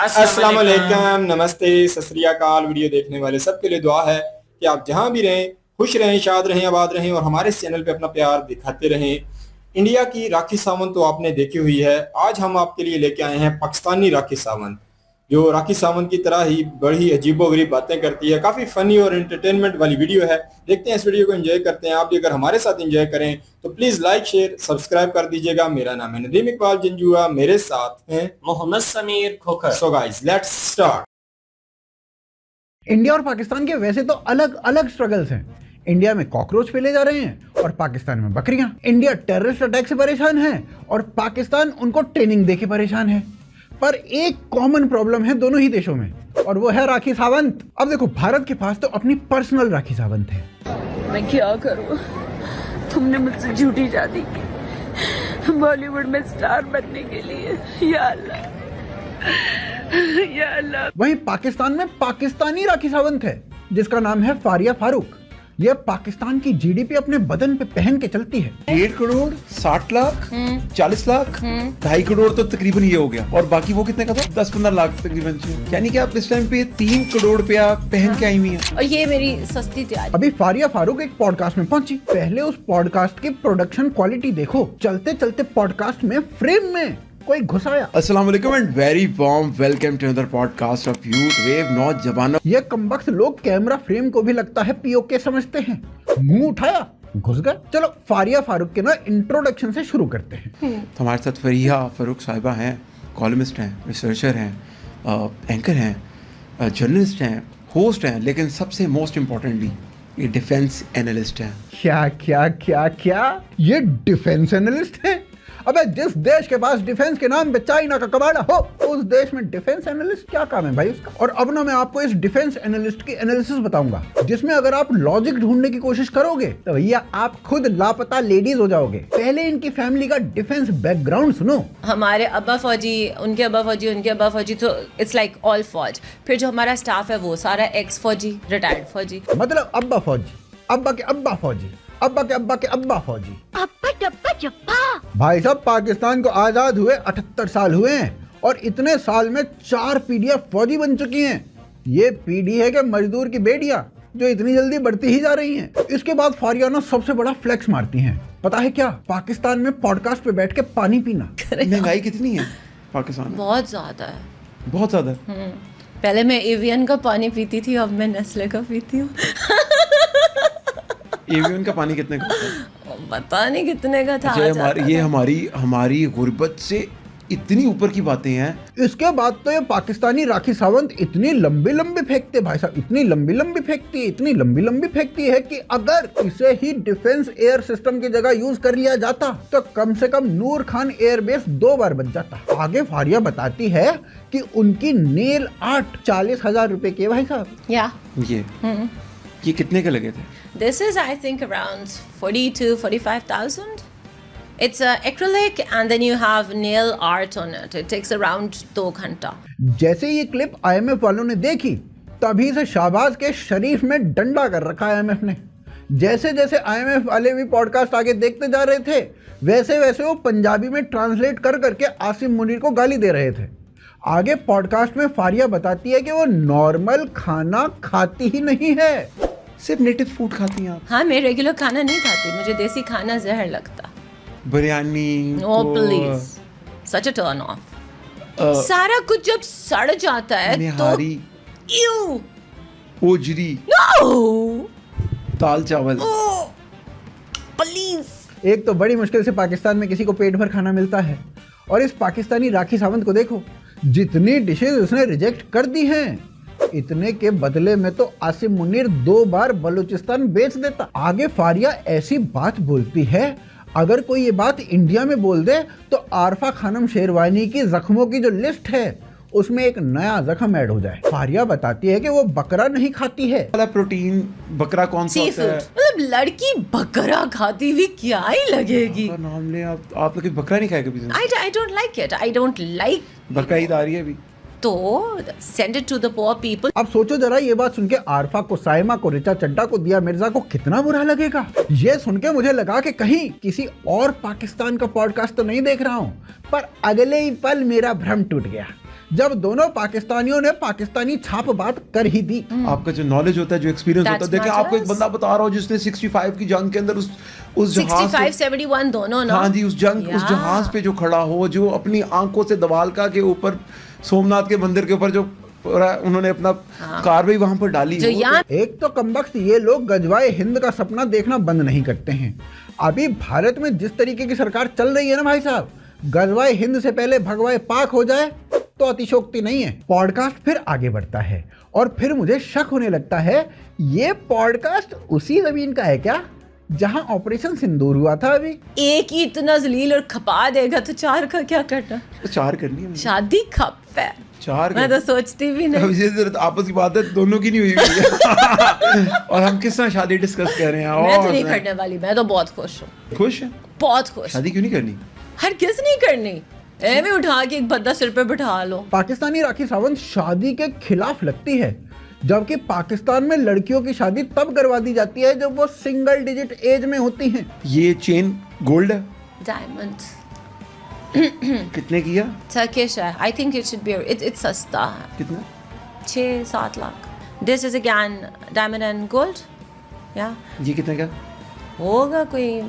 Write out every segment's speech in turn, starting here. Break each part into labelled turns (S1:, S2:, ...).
S1: अस्सलाम वालेकुम, नमस्ते, सत श्री अकाल। वीडियो देखने वाले सबके लिए दुआ है कि आप जहां भी रहें खुश रहें, शाद रहें, आबाद रहें और हमारे इस चैनल पे अपना प्यार दिखाते रहें। इंडिया की राखी सावंत तो आपने देखी हुई है। आज हम आपके लिए लेके आए हैं पाकिस्तानी राखी सावंत, जो राखी सावंत की तरह ही बड़ी अजीबोगरीब बातें करती है। काफी फनी और एंटरटेनमेंट वाली वीडियो है। देखते हैं इस वीडियो को, एंजॉय करते हैं। आप भी अगर हमारे साथ एंजॉय करें तो प्लीज लाइक शेयर सब्सक्राइब कर दीजिएगा। मेरा नाम है नदीम इकबाल जंजुआ, मेरे साथ हैं
S2: Mohammad Sameer Khokhar.
S1: So guys let's start.
S3: India और पाकिस्तान के वैसे तो अलग अलग स्ट्रगल्स हैं। इंडिया में कॉकरोच फैले जा रहे हैं और पाकिस्तान में बकरियां। इंडिया टेररिस्ट अटैक से परेशान है और पाकिस्तान उनको ट्रेनिंग देके परेशान है। पर एक कॉमन प्रॉब्लम है दोनों ही देशों में, और वो है राखी सावंत। अब देखो, भारत के पास तो अपनी पर्सनल राखी सावंत है।
S4: मैं क्या करूं? तुमने मुझसे झूठी शादी की बॉलीवुड में स्टार बनने के लिए। या अल्लाह, या अल्लाह।
S3: वहीं पाकिस्तान में पाकिस्तानी राखी सावंत है जिसका नाम है फारिया फारूक। यह पाकिस्तान की जीडीपी अपने बदन पे पहन के चलती है।
S5: 1 करोड़ 60 लाख 40 लाख 2.5 करोड़ तो तकरीबन ये हो गया, और बाकी वो कितने का था? 10-15 लाख तकरीबन। यानी कि आप इस टाइम पे 3 करोड़ पे आप पहन के आई हुई हैं।
S4: और ये मेरी सस्ती तैयारी।
S3: अभी फारिया फारूक एक पॉडकास्ट में पहुंची। पहले उस पॉडकास्ट की प्रोडक्शन क्वालिटी देखो। चलते चलते पॉडकास्ट में फ्रेम में कोई घुस आया।
S5: अस्सलाम वालेकुम and very warm welcome to another podcast of youth wave नौजवानों।
S3: ये कमबख्त लोग कैमरा फ्रेम को भी लगता है पीओके समझते हैं। मुंह उठाया, घुस गए। चलो फारिया फारूक के ना इंट्रोडक्शन से शुरू करते हैं।
S5: तो हमारे साथ फरिया फारूक साहिबा हैं, कॉलमिस्ट हैं, रिसर्चर हैं, एंकर हैं, जर्नलिस्ट हैं, होस्ट हैं, लेकिन सबसे मोस्ट इम्पोर्टेंटली ये डिफेंस एनालिस्ट हैं।
S3: क्या क्या क्या क्या ये डिफेंस एनालिस्ट है? अबे जिस देश के पास डिफेंस के नाम पे चाइना का कबाड़ा हो, उस देश में डिफेंस एनालिस्ट क्या काम है भाई उसका? और अब ना मैं आपको इस डिफेंस एनालिस्ट की एनालिसिस बताऊंगा, जिसमें अगर आप लॉजिक ढूंढने की कोशिश करोगे तो भैया आप खुद लापता लेडीज हो जाओगे। पहले इनकी फैमिली का डिफेंस बैकग्राउंड सुनो।
S4: हमारे अब्बा फौजी, उनके अब्बा फौजी, उनके अब्बा फौजी, तो इट्स लाइक ऑल फौज। फिर जो हमारा स्टाफ है वो सारा एक्स फौजी, रिटायर्ड फौजी।
S3: मतलब अब्बा फौजी, अब्बा के अब्बा फौजी, अब्बा के अब्बा के अब्बा फौजी। भाई साहब, पाकिस्तान को आजाद हुए 78 साल हुए हैं और इतने साल में 4 पीढ़ियां फौजी बन चुकी हैं। ये पीढ़ी है कि मजदूर की बेटियां जो इतनी जल्दी बढ़ती ही जा रही हैं। इसके बाद फारिया ना सबसे बड़ा फ्लेक्स मारती हैं। पता है क्या? पाकिस्तान में पॉडकास्ट पे बैठ के पानी पीना।
S5: महंगाई कितनी है पाकिस्तान में?
S4: बहुत ज्यादा है,
S5: बहुत ज्यादा।
S4: पहले मैं एवियन का पानी पीती थी, अब मैं नेस्ले का पीती हूँ।
S5: एवियन का पानी कितने का होता है?
S4: पता नहीं कितने का था।
S5: ये हमारी गुर्बत से इतनी ऊपर की बातें हैं।
S3: इसके बाद तो ये पाकिस्तानी राखी सावंत इतनी लंबी लंबी फेंकते भाई साहब, इतनी लंबी लंबी फेंकती, इतनी लंबी लंबी फेंकती है कि अगर इसे ही डिफेंस एयर सिस्टम की जगह यूज कर लिया जाता तो कम से कम नूर खान एयरबेस 2 बार बच जाता। आगे फारिया बताती है कि उनकी नेल आर्ट 40,000 रुपए के भाई साहब।
S4: या
S5: ये कितने के लगे थे?
S4: This is, I think, around 40 to 45,000. It's acrylic and then you have nail art on it. It takes around 2 घंटा।
S3: जैसे ये क्लिप IMF वालों ने देखी, तभी से शाहबाज के शरीफ में डंडा कर रखा है IMF ने। जैसे जैसे IMF वाले भी पॉडकास्ट आगे देखते जा रहे थे, वैसे वैसे वो पंजाबी में ट्रांसलेट कर करके आसिम मुनीर को गाली दे रहे थे। आगे पॉडकास्ट में फारिया बताती है कि वो नॉर्मल खाना खाती ही नहीं है,
S5: सिर्फ नेटिव फूड खाती हैं आप?
S4: हाँ, मैं रेगुलर खाना नहीं खाती, मुझे देसी खाना जहर लगता।
S5: Biryani?
S4: No please, such a turn off. सारा कुछ जब सड़ जाता है
S5: निहारी,
S4: तो यू
S5: ओजरी,
S4: नो,
S5: दाल चावल,
S4: प्लीज।
S3: एक तो बड़ी मुश्किल से पाकिस्तान में किसी को पेट भर खाना मिलता है, और इस पाकिस्तानी राखी सावंत को देखो, जितनी डिशेज उसने रिजेक्ट कर दी हैं, इतने के बदले में तो आसिम मुनीर 2 बार बलूचिस्तान बेच देता। आगे फारिया ऐसी बात बोलती है, अगर कोई ये बात इंडिया में बोल दे तो आरफा खानम शेरवानी की जख्मों की जो लिस्ट है उसमें एक नया जख्म ऐड हो जाए। फारिया बताती है कि वो बकरा नहीं खाती है।
S5: वाला प्रोटीन बकरा कौन सा होता है?
S4: मतलब लड़की बकरा खाती हुई क्या ही लगेगी?
S5: नाम ले आप लोग बकरा नहीं खाए कभी?
S4: I don't like it. I don't like।
S5: बकरा ईद आ रही है अभी,
S4: तो send it to the poor people।
S3: अब सोचो जरा, ये बात सुन के आरफा को, साइमा को, रिचा चड्डा को, दिया मिर्जा को कितना बुरा लगेगा। ये सुन के मुझे लगा कि कहीं किसी और पाकिस्तान का पॉडकास्ट तो नहीं देख रहा हूँ, पर अगले ही पल मेरा भ्रम टूट गया। जब दोनों पाकिस्तानियों ने पाकिस्तानी छाप बात कर ही दी।
S5: आपका जो नॉलेज होता है, जो एक्सपीरियंस होता है,
S4: That's
S5: देखिए आपको एक
S4: matters.
S5: बंदा बता रहा हो जिसने 65 की जंग के अंदर उस जहाज
S4: 65, 71 दोनों ना।
S5: हाँ जी, उस
S4: Yeah.
S5: जहाज पे जो खड़ा हो, जो अपनी आंखों से दवालका के ऊपर, सोमनाथ के मंदिर के ऊपर जो उन्होंने अपना कार्रवाई वहां पर डाली
S4: जो
S5: हो,
S4: यहाँ
S3: एक तो कमबख्त ये लोग गजवाए हिंद का सपना देखना बंद नहीं करते हैं। अभी भारत में जिस तरीके की सरकार चल रही है ना भाई साहब, गजवाए हिंद से पहले भगवाए पाक हो जाए तो अतिशोक्ति नहीं है। पॉडकास्ट फिर आगे बढ़ता है और फिर मुझे शक होने लगता है ये पॉडकास्ट उसी जमीन का है क्या जहां ऑपरेशन सिंदूर हुआ था। अभी
S4: एक ही इतना जलील और खपा देगा तो चार का क्या करना।
S5: तो 4 करनी है,
S4: शादी खप है,
S5: 4
S4: मैं तो सोचती भी नहीं।
S5: अब ये जरा आपस की बात है, दोनों की नहीं हुई हुई है। और हम किस तरह शादी डिस्कस कर रहे हैं।
S4: मैं तो
S5: और
S4: नहीं करने वाली, मैं तो बहुत खुश हूँ,
S5: खुश है,
S4: बहुत खुश।
S5: शादी क्यों नहीं करनी?
S4: हर किस नहीं करनी, ऐਵੇਂ उठा के एक बंदा सिर पे बिठा लो।
S3: पाकिस्तानी राखी सावंत शादी के खिलाफ लगती है, जबकि पाकिस्तान में लड़कियों की शादी तब करवा दी जाती है जब वो सिंगल डिजिट एज में होती हैं।
S5: ये चेन गोल्ड है,
S4: डायमंड
S5: कितने की है?
S4: टर्किश है, I think it should be, it's सस्ता है,
S5: कितना?
S4: 6-7 lakh. This is again diamond and gold, या
S5: ये कितने का?
S4: होगा कोई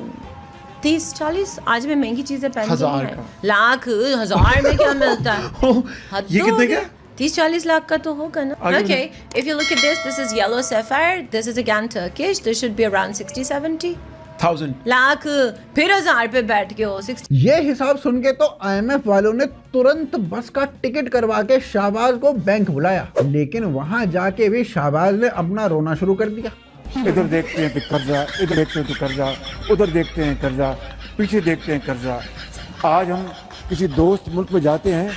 S4: 30-40। आज में महंगी चीजें पहनती
S5: 1000
S4: हैं,
S5: का।
S4: लाख 1000 में क्या मिलता है?
S5: ओह,
S4: हद
S5: ये
S4: तो
S5: कितने
S4: हो
S5: का?
S4: गया। 30-40 लाख का तो होगा ना।
S5: आगे
S4: Okay, if you look at this is yellow sapphire, this is again Turkish, this should be around 60-70
S5: 1000
S4: lakh, फिर 1000 पे बैठ के हो 60।
S3: ये हिसाब सुन के तो IMF वालों ने तुरंत बस का टिकट करवा के शाहबाज को बैंक बुलाया, लेकिन वहां जाके भी शाहबाज ने अपना रोना शुरू कर दिया।
S2: इधर देखते हैं तो कर्जा, इधर देखते हैं तो कर्जा, उधर देखते हैं कर्जा, पीछे देखते हैं कर्जा। आज हम किसी दोस्त मुल्क में जाते हैं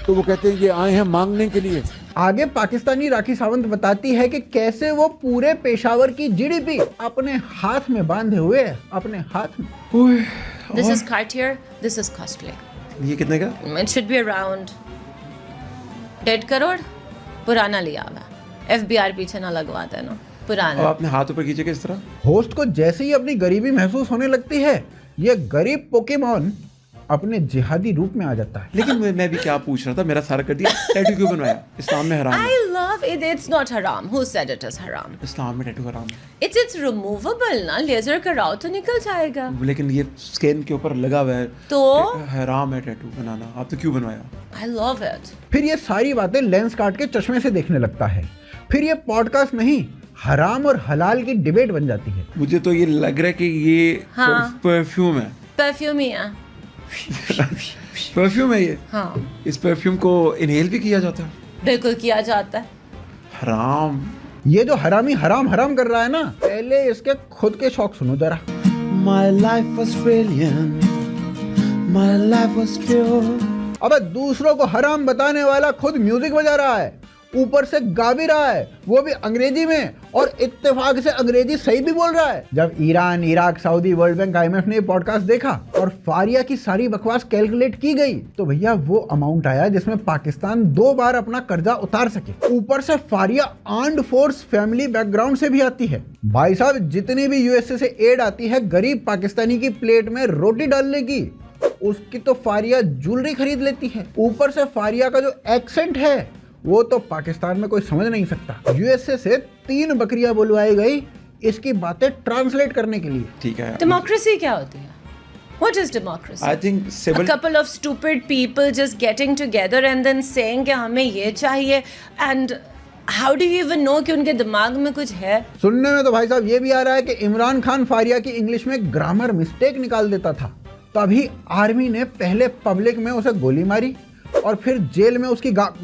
S2: तो वो कहते हैं ये आए हैं मांगने के लिए।
S3: आगे पाकिस्तानी राखी सावंत बताती है कि कैसे वो पूरे पेशावर की GDP अपने हाथ में बांधे हुए है, अपने हाथ में।
S5: ओए,
S4: This is Cartier, this is costly.
S5: ये कितने का?
S4: It should be around 1.5 crore. पुराना लिया हुआ, FBR पीछे ना लगवा देना,
S5: अब
S4: पुराना।
S5: आपने हाथ ऊपर कीजिए किस तरह?
S3: होस्ट को जैसे ही अपनी गरीबी महसूस होने लगती है, ये गरीब पोकेमॉन अपने जिहादी रूप में आ जाता है।
S5: लेकिन मैं भी क्या पूछ रहा था, मेरा सारा कर दिया। टैटू क्यों बनवाया? इस्लाम में हराम है।
S4: I love it, it's not haram. Who said it is haram?
S5: इस्लाम में टैटू हराम है,
S4: It's removable ना, लेजर कराओ तो निकल जाएगा।
S5: लेकिन ये स्किन के ऊपर लगा हुआ है
S4: तो
S5: हराम है टैटू बनाना। आप तो क्यों बनवाया?
S4: I love it.
S3: फिर ये सारी बातें लेंस काट के चश्मे से देखने लगता है। फिर ये पॉडकास्ट नहीं, हराम और हलाल की डिबेट बन जाती है।
S5: मुझे तो ये लग रहा है कि ये
S4: हाँ।
S5: परफ्यूम है।
S4: परफ्यूम ही है।
S5: परफ्यूम है ये।
S4: हाँ,
S5: इस परफ्यूम को इनहेल भी किया जाता है।
S4: बिल्कुल किया जाता है।
S5: हराम।
S3: ये जो हरामी हराम हराम कर रहा है ना, पहले इसके खुद के शौक सुनो जरा।
S5: My life was brilliant, my life was pure।
S3: अबे दूसरों को हराम बताने वाला खुद म्यूजिक बजा रहा है, ऊपर से गा भी रहा है, वो भी अंग्रेजी में, और इत्तेफाक से अंग्रेजी सही भी बोल रहा है। जब Iran, Iraq, Saudi, world bank, IMF ने ये पॉडकास्ट देखा और फारिया की सारी बकवास कैलकुलेट की गई, तो भैया वो अमाउंट आया जिसमें पाकिस्तान 2 बार अपना कर्जा उतार सके। ऊपर से Faria armed force family background से भी आती है। भाई साहब, जितनी भी USA से एड आती है गरीब पाकिस्तानी की प्लेट में रोटी डालने की, उसकी तो फारिया ज्वेलरी खरीद लेती है। ऊपर से फारिया का जो एक्सेंट है वो तो पाकिस्तान में कोई समझ नहीं सकता। USA से 3 बकरियां बुलवाई गई इसकी बातें ट्रांसलेट करने के लिए।
S5: ठीक है।
S4: डेमोक्रेसी क्या होती है? What is democracy?
S5: I think
S4: A
S5: civil
S4: couple of stupid people just getting together and then saying कि हमें ये चाहिए, and how do you even know कि उनके दिमाग में कुछ है?
S3: सुनने में तो भाई साहब ये भी आ रहा है कि इमरान खान फारिया की इंग्लिश में ग्रामर मिस्टेक निकाल देता था, तभी आर्मी ने पहले पब्लिक में उसे गोली मारी और फिर जेल में उसकी ग्रामर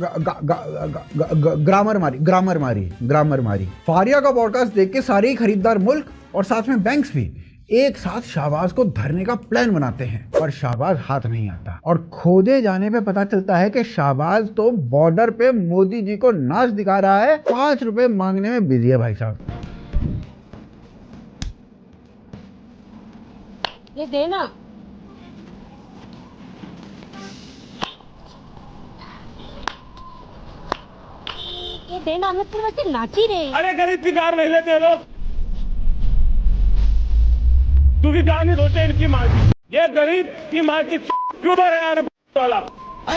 S3: मारी। फारिया का पॉडकास्ट देख के सारे ही खरीदार मुल्क और साथ में बैंक्स भी एक साथ शाहबाज को धरने का प्लान बनाते हैं, पर शाहबाज हाथ नहीं आता। और खोदे जाने पे पता चलता है कि शाहबाज तो बॉर्डर पे मोदी जी को नाच दिखा रहा है, 5 रुपए मांगने में बिजी है भाई साहब।
S6: ये देना। ये देना, हमें तो वैसे नाच ही रहे।
S7: अरे गरीब की कार नहीं लेते लोग। तू भी कार नहीं धोते इनकी माँ की। ये गरीब की माँ की क्यों भर है वाला
S1: अच्छा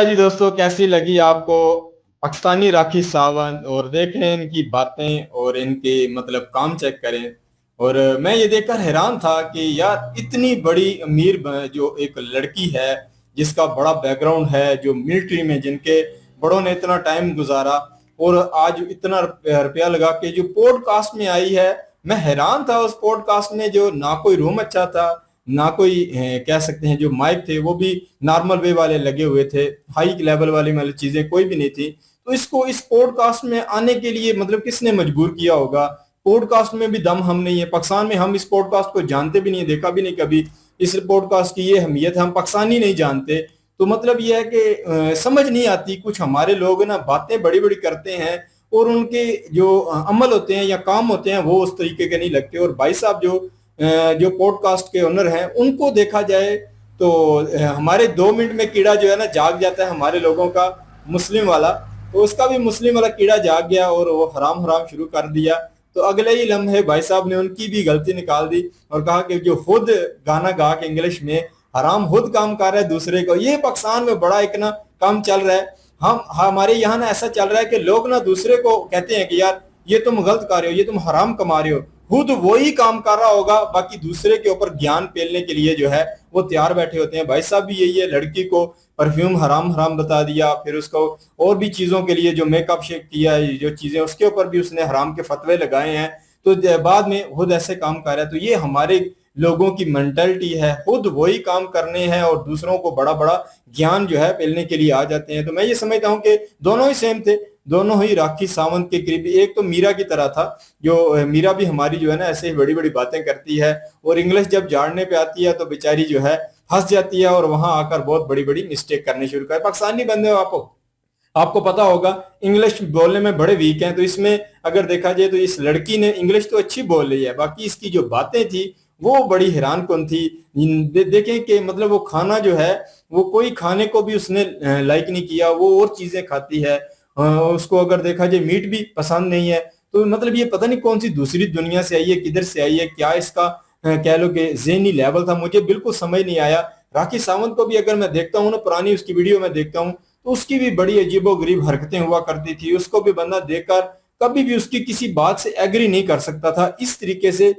S1: जी दोस्तों, कैसी लगी आपको पाकिस्तानी राखी सावंत? और देखें इनकी बातें और इनके मतलब काम चेक करें। और मैं ये देखकर हैरान था कि यार इतनी बड़ी अमीर जो एक लड़की है जिसका बड़ा बैकग्राउंड है, जो मिलिट्री में जिनके बड़ों ने इतना टाइम गुजारा और आज इतना रुपया लगा के जो पॉडकास्ट में आई है। मैं हैरान था उस पॉडकास्ट में, जो ना कोई रूम अच्छा था, ना कोई कह सकते हैं जो माइक थे वो भी नॉर्मल वे वाले लगे हुए थे, हाई लेवल वाली मतलब चीजें कोई भी नहीं थी। तो इसको इस पॉडकास्ट में आने के लिए मतलब किसने मजबूर किया होगा? पॉडकास्ट में भी दम हम नहीं है पाकिस्तान में, हम इस पॉडकास्ट को जानते भी नहीं, देखा भी नहीं कभी। इस पॉडकास्ट की ये अहमियत है, हम पाकिस्तानी नहीं जानते। तो मतलब ये है कि समझ नहीं आती, कुछ हमारे लोग ना बातें बड़ी बड़ी करते हैं और उनके जो अमल होते हैं या काम होते हैं वो उस तरीके के नहीं लगते। और भाई साहब जो पॉडकास्ट के ओनर हैं उनको देखा जाए तो हमारे 2 मिनट में कीड़ा जो है ना जाग जाता है हमारे लोगों का, मुस्लिम वाला। तो उसका भी मुस्लिम वाला कीड़ा जाग गया और वो हराम हराम शुरू कर दिया। तो अगले ही लम्हे भाई साहब ने उनकी भी गलती निकाल दी और कहा कि जो खुद गाना गा के इंग्लिश में हराम खुद काम कर रहा है दूसरे को, ये पाकिस्तान में बड़ा एक ना काम चल रहा है। हम हमारे यहाँ ना ऐसा चल रहा है कि लोग ना दूसरे को कहते हैं कि यार ये तुम गलत कर रहे हो, ये तुम हराम कमा रहे हो, खुद वही काम कर रहा होगा, बाकी दूसरे के ऊपर ज्ञान पेलने के लिए जो है वो तैयार बैठे होते हैं। भाई साहब भी यही है, लड़की को परफ्यूम हराम हराम बता दिया, फिर उसको और भी चीजों के लिए जो मेकअप शेक किया, जो चीजें उसके ऊपर भी उसने हराम के फतवे लगाए हैं। तो बाद में खुद ऐसे काम कर रहा है। तो ये हमारे लोगों की मेंटालिटी है, खुद वही काम करने हैं और दूसरों को बड़ा बड़ा ज्ञान जो है पेलने के लिए आ जाते हैं। तो मैं ये समझता हूँ कि दोनों ही सेम थे, दोनों ही राखी सावंत के करीबी। एक तो मीरा की तरह था, जो मीरा भी हमारी जो है ना ऐसे ही बड़ी बड़ी बातें करती है और इंग्लिश जब झाड़ने पे आती है तो बेचारी जो है फंस जाती है और वहां आकर बहुत बड़ी बड़ी मिस्टेक करने शुरू कर। पाकिस्तानी बंदे हो, आपको पता होगा इंग्लिश बोलने में बड़े वीक हैं। तो इसमें अगर देखा जाए तो इस लड़की ने इंग्लिश तो अच्छी बोल रही है, बाकी इसकी जो बातें थी वो बड़ी हैरान कौन थी। देखें कि मतलब वो खाना जो है वो कोई खाने को भी उसने लाइक नहीं किया, वो और चीजें खाती है। उसको अगर देखा जाए मीट भी पसंद नहीं है। तो मतलब ये पता नहीं कौन सी दूसरी दुनिया से आई है, किधर से आई है, क्या इसका कह लो कि ज़हनी लेवल था, मुझे बिल्कुल समझ नहीं आया। राखी सावंत को भी अगर मैं देखता हूँ ना, पुरानी उसकी वीडियो में देखता हूँ, तो उसकी भी बड़ी अजीबो गरीब हरकतें हुआ करती थी। उसको भी बंदा देखकर कभी भी उसकी किसी बात से एग्री नहीं कर सकता था। इस तरीके से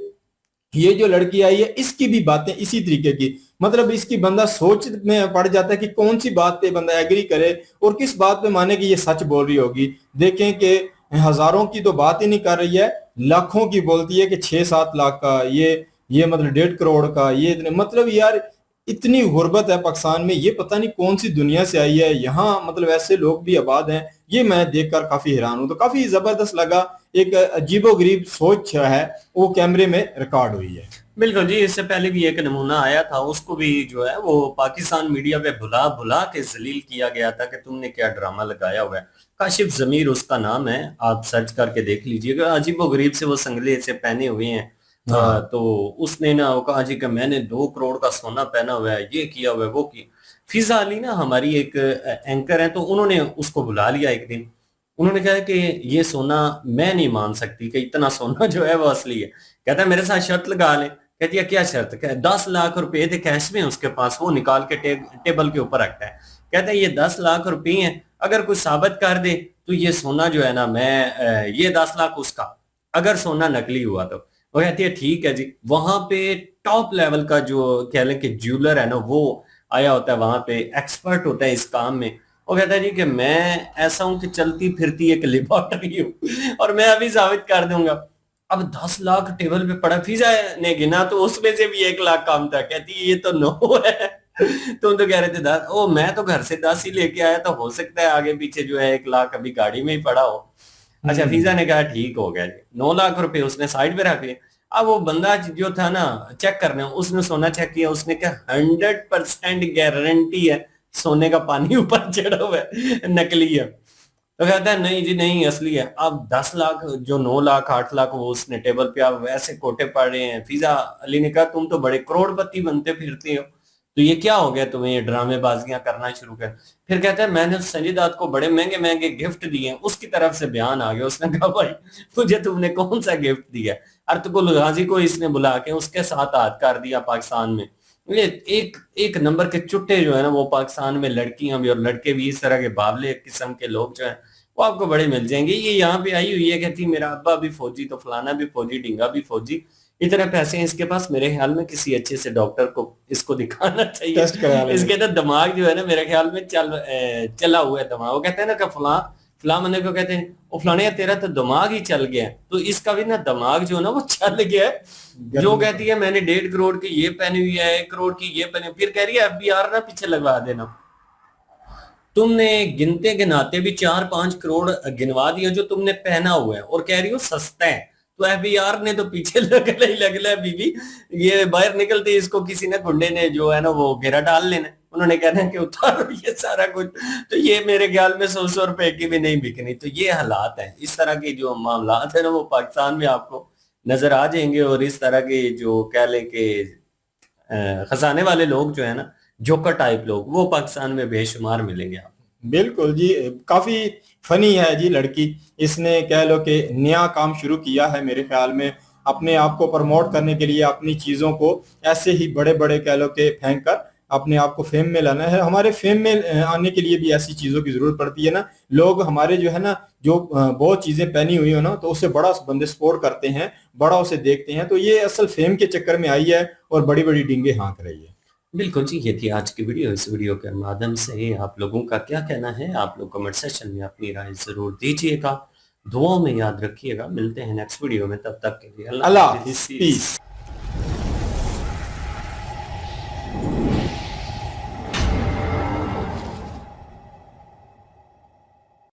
S1: ये जो लड़की आई है इसकी भी बातें इसी तरीके की, मतलब इसकी बंदा सोच में पड़ जाता है कि कौन सी बात पे बंदा एग्री करे और किस बात पे माने कि ये सच बोल रही होगी। देखें कि हजारों की तो बात ही नहीं कर रही है, लाखों की बोलती है कि 6-7 लाख का, ये मतलब 1.5 करोड़ का, ये इतने, मतलब यार इतनी गुर्बत है पाकिस्तान में, ये पता नहीं कौन सी दुनिया से आई है। यहाँ मतलब ऐसे लोग भी आबाद हैं, ये मैं देखकर काफी हैरान हूं। तो काफी जबरदस्त लगा, एक अजीबोगरीब सोच है वो कैमरे में रिकॉर्ड हुई है।
S7: बिल्कुल जी, इससे पहले भी एक नमूना आया था, उसको भी जो है वो पाकिस्तान मीडिया पे बुला बुला के जलील किया गया था कि तुमने क्या ड्रामा लगाया हुआ है। काशिफ जमीर उसका नाम है, आप सर्च करके देख लीजिएगा। अजीबोगरीब से वो संगले से पहने हुए हैं। तो उसने ना वो कहा जी कि मैंने 2 करोड़ का सोना पहना हुआ है, ये किया हुआ है, वो किया। फिजा अली ना हमारी एक एंकर है, तो उन्होंने उसको बुला लिया एक दिन। उन्होंने कहा कि ये सोना मैं नहीं मान सकती कि इतना सोना जो है वो असली है। कहता है मेरे साथ शर्त लगा ले। कहती है क्या शर्त? 10 लाख रुपए थे कैश में उसके पास, वो निकाल के टेबल के ऊपर रखता है। कहता है ये 10 लाख रुपए हैं, अगर कोई साबित कर दे तो ये सोना जो है ना मैं ये 10 लाख उसका, अगर सोना नकली हुआ तो। वो कहती है ठीक है जी। वहां पे टॉप लेवल का जो कह लें कि ज्वेलर है ना वो आया होता है, वहां पे एक्सपर्ट होता है इस काम में। वो कहता है जी कि मैं ऐसा हूं कि चलती फिरती एक लेबोरेटरी हूं और मैं अभी साबित कर दूंगा। अब 10 लाख टेबल पे पड़ा, फिजा ने गिना तो उसमें से भी 1 लाख कम था। कहती ये तो 9 है। तुम तो कह रहे थे 10। ओ मैं तो घर से 10 ही लेके आया, तो हो सकता है आगे पीछे जो है 1 लाख अभी गाड़ी में ही पड़ा हो। अच्छा, फिजा ने कहा ठीक हो गया जी। 9 लाख रुपए उसने साइड पे रख लिए। अब वो बंदा जो था ना चेक करने, उसने सोना चेक किया, उसने कहा 100% गारंटी है सोने का पानी ऊपर चढ़ा हुआ है, नकली है। तो कहता है नहीं जी नहीं असली है। अब 10 लाख जो 9 लाख 8 लाख वो उसने टेबल पे, आप वैसे कोटे पड़ रहे हैं। फिजा अली ने कहा तुम तो बड़े करोड़पति बनते फिरते हो, तो ये क्या हो गया, तुम्हें ये ड्रामेबाजियां करना शुरू कर। फिर कहता है मैंने संजय दत्त को बड़े महंगे महंगे गिफ्ट दिए, उसकी तरफ से बयान आ गया, उसने कहा भाई मुझे तुमने कौन सा गिफ्ट दिया। अर्तुगरुल गाजी को इसने बुला के उसके साथ हाथ कर दिया पाकिस्तान में। ये एक एक नंबर के चुट्टे जो है ना वो पाकिस्तान में लड़कियां भी और लड़के भी, इस तरह के बावले किस्म के लोग जो है वो आपको बड़े मिल जाएंगे। ये यहाँ पे आई हुई है, कहती मेरा अब्बा भी फौजी, तो फलाना भी फौजी, ढींगा भी फौजी, इतने पैसे हैं इसके पास, मेरे ख्याल में किसी अच्छे से डॉक्टर को इसको दिखाना चाहिए,
S1: टेस्ट करा लेना।
S7: इसके तो दिमाग जो है ना मेरे ख्याल में चला हुआ है दिमाग। वो कहते हैं ना कि फलां बंदे को कहते हैं ओ फलाने तेरा तो दिमाग ही चल गया है, तो इसका भी ना दिमाग जो है ना वो चल गया है। जो कहती है मैंने 1.5 करोड़ की ये पहनी हुई है, 1 करोड़ की ये पहनी, फिर कह रही है FBI ना पीछे लगवा देना। तुमने गिनते गिनाते भी 4-5 करोड़ गिनवा दिया जो तुमने पहना हुआ है, और कह रही हो सस्ता है। तो FBI ने तो पीछे लगला बीबी, ये बाहर निकलते इसको किसी ने गुंडे ने जो है ना वो घेरा डाल लेना, उन्होंने कहना है कि उतारो ये सारा कुछ, तो ये मेरे ख्याल में 100 रुपए की भी नहीं बिकनी। तो ये हालात है, इस तरह के जो मामलात है ना वो पाकिस्तान में आपको नजर आ जाएंगे, और इस तरह के जो कह लें कि खजाने वाले लोग जो है ना, जोकर टाइप लोग, वो पाकिस्तान में बेशुमार मिलेंगे आप।
S1: बिल्कुल जी, काफी फनी है जी लड़की। इसने कह लो कि नया काम शुरू किया है मेरे ख्याल में, अपने आप को प्रमोट करने के लिए, अपनी चीजों को ऐसे ही बड़े बड़े कह लो कि फेंक कर अपने आप को फेम में लाना है। हमारे फेम में आने के लिए भी ऐसी चीजों की जरूरत पड़ती है ना। लोग हमारे जो है ना, जो बहुत चीजें पहनी हुई हो ना, तो उससे बड़ा बंदे सपोर्ट करते हैं, बड़ा उसे देखते हैं। तो ये असल फेम के चक्कर में आई है और बड़ी बड़ी डींगे हाँक रही है।
S7: बिल्कुल जी, ये थी आज की वीडियो। इस वीडियो के माध्यम से आप लोगों का क्या कहना है, आप लोग कमेंट सेक्शन में अपनी राय जरूर दीजिएगा, दुआओं में याद रखिएगा। मिलते हैं नेक्स्ट वीडियो में, तब तक के लिए
S1: अल्लाह हाफिज़, पीस।